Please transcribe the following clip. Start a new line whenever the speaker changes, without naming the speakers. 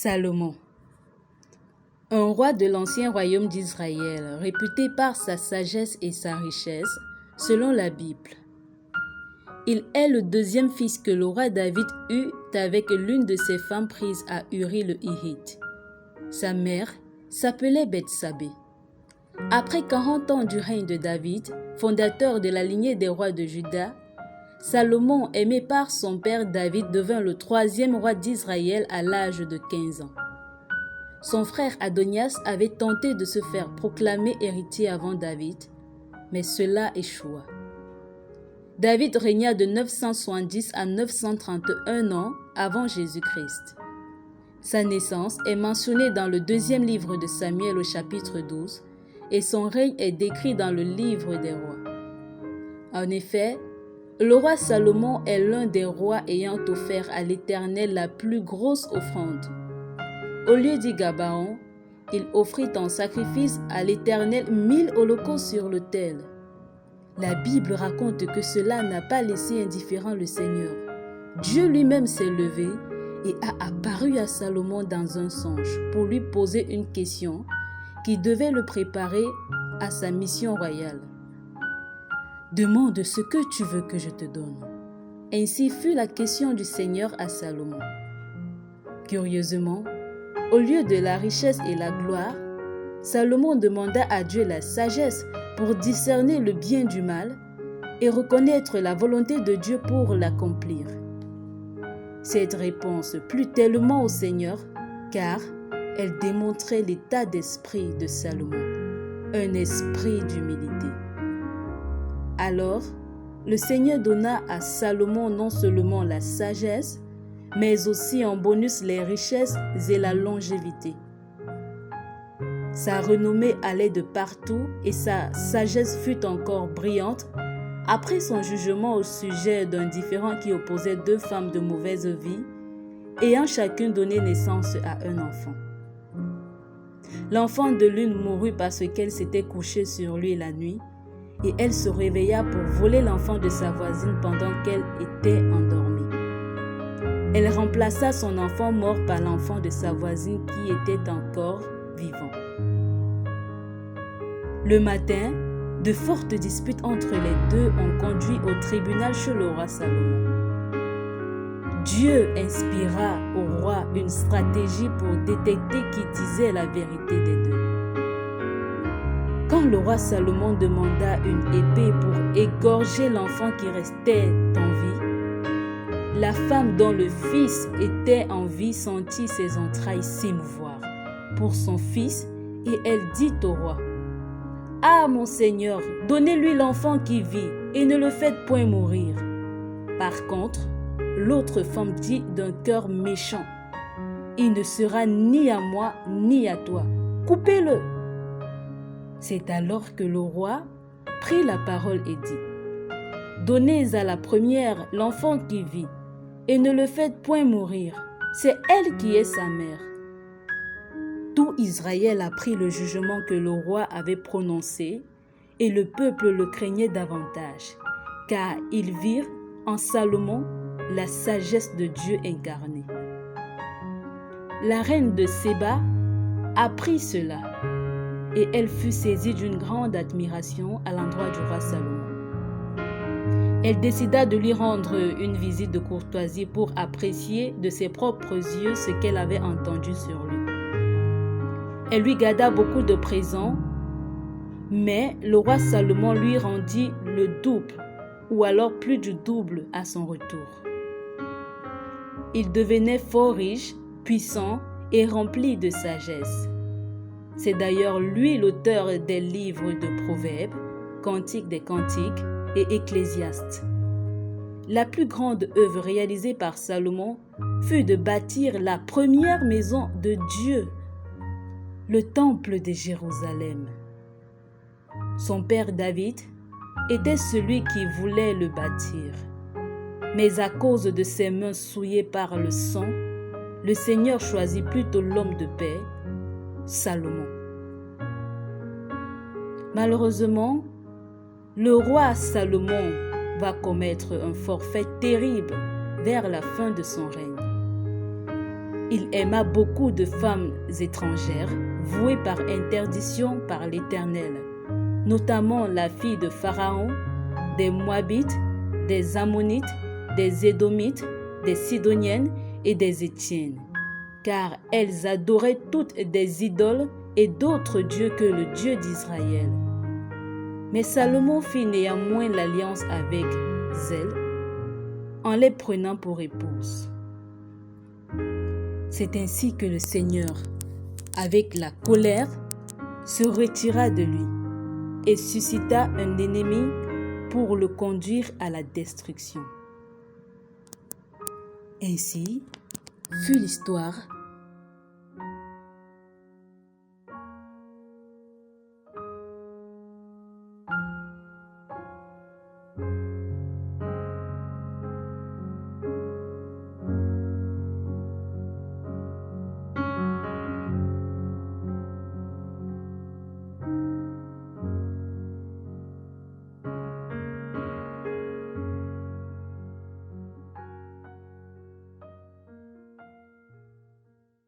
Salomon, un roi de l'ancien royaume d'Israël, réputé par sa sagesse et sa richesse, selon la Bible. Il est le deuxième fils que le roi David eut avec l'une de ses femmes prises à Uri le Hittite. Sa mère s'appelait Bethsabée. Après 40 ans du règne de David, fondateur de la lignée des rois de Juda, Salomon, aimé par son père David, devint le troisième roi d'Israël à l'âge de 15 ans. Son frère Adonias avait tenté de se faire proclamer héritier avant David, mais cela échoua. David régna de 970 à 931 ans avant Jésus-Christ. Sa naissance est mentionnée dans le deuxième livre de Samuel au chapitre 12 et son règne est décrit dans le livre des rois. En effet, le roi Salomon est l'un des rois ayant offert à l'Éternel la plus grosse offrande. Au lieu du Gabaon, il offrit en sacrifice à l'Éternel 1000 holocaustes sur l'autel. La Bible raconte que cela n'a pas laissé indifférent le Seigneur. Dieu lui-même s'est levé et a apparu à Salomon dans un songe pour lui poser une question qui devait le préparer à sa mission royale. Demande ce que tu veux que je te donne. Ainsi fut la question du Seigneur à Salomon. Curieusement, au lieu de la richesse et la gloire, Salomon demanda à Dieu la sagesse pour discerner le bien du mal et reconnaître la volonté de Dieu pour l'accomplir. Cette réponse plut tellement au Seigneur car elle démontrait l'état d'esprit de Salomon, un esprit d'humilité. Alors, le Seigneur donna à Salomon non seulement la sagesse, mais aussi en bonus les richesses et la longévité. Sa renommée allait de partout et sa sagesse fut encore brillante après son jugement au sujet d'un différend qui opposait deux femmes de mauvaise vie, ayant chacune donné naissance à un enfant. L'enfant de l'une mourut parce qu'elle s'était couchée sur lui la nuit, et elle se réveilla pour voler l'enfant de sa voisine pendant qu'elle était endormie. Elle remplaça son enfant mort par l'enfant de sa voisine qui était encore vivant. Le matin, de fortes disputes entre les deux ont conduit au tribunal chez le roi Salomon. Dieu inspira au roi une stratégie pour détecter qui disait la vérité des deux. Quand le roi Salomon demanda une épée pour égorger l'enfant qui restait en vie, la femme dont le fils était en vie sentit ses entrailles s'émouvoir pour son fils et elle dit au roi: « Ah, mon Seigneur, donnez-lui l'enfant qui vit et ne le faites point mourir. » Par contre, l'autre femme dit d'un cœur méchant: « Il ne sera ni à moi ni à toi. Coupez-le. » C'est alors que le roi prit la parole et dit: « Donnez à la première l'enfant qui vit, et ne le faites point mourir. C'est elle qui est sa mère. » Tout Israël apprit le jugement que le roi avait prononcé, et le peuple le craignait davantage, car ils virent en Salomon la sagesse de Dieu incarnée. La reine de Séba apprit cela, et elle fut saisie d'une grande admiration à l'endroit du roi Salomon. Elle décida de lui rendre une visite de courtoisie pour apprécier de ses propres yeux ce qu'elle avait entendu sur lui. Elle lui garda beaucoup de présents, mais le roi Salomon lui rendit le double, ou alors plus du double à son retour. Il devenait fort riche, puissant et rempli de sagesse. C'est d'ailleurs lui l'auteur des livres de Proverbes, Cantiques des Cantiques et Ecclésiaste. La plus grande œuvre réalisée par Salomon fut de bâtir la première maison de Dieu, le temple de Jérusalem. Son père David était celui qui voulait le bâtir. Mais à cause de ses mains souillées par le sang, le Seigneur choisit plutôt l'homme de paix, Salomon. Malheureusement, le roi Salomon va commettre un forfait terrible vers la fin de son règne. Il aima beaucoup de femmes étrangères, vouées par interdiction par l'Éternel, notamment la fille de Pharaon, des Moabites, des Ammonites, des Édomites, des Sidoniennes et des Étiennes, car elles adoraient toutes des idoles et d'autres dieux que le Dieu d'Israël. Mais Salomon fit néanmoins l'alliance avec elles, en les prenant pour épouses. C'est ainsi que le Seigneur, avec la colère, se retira de lui et suscita un ennemi pour le conduire à la destruction. Ainsi fut l'histoire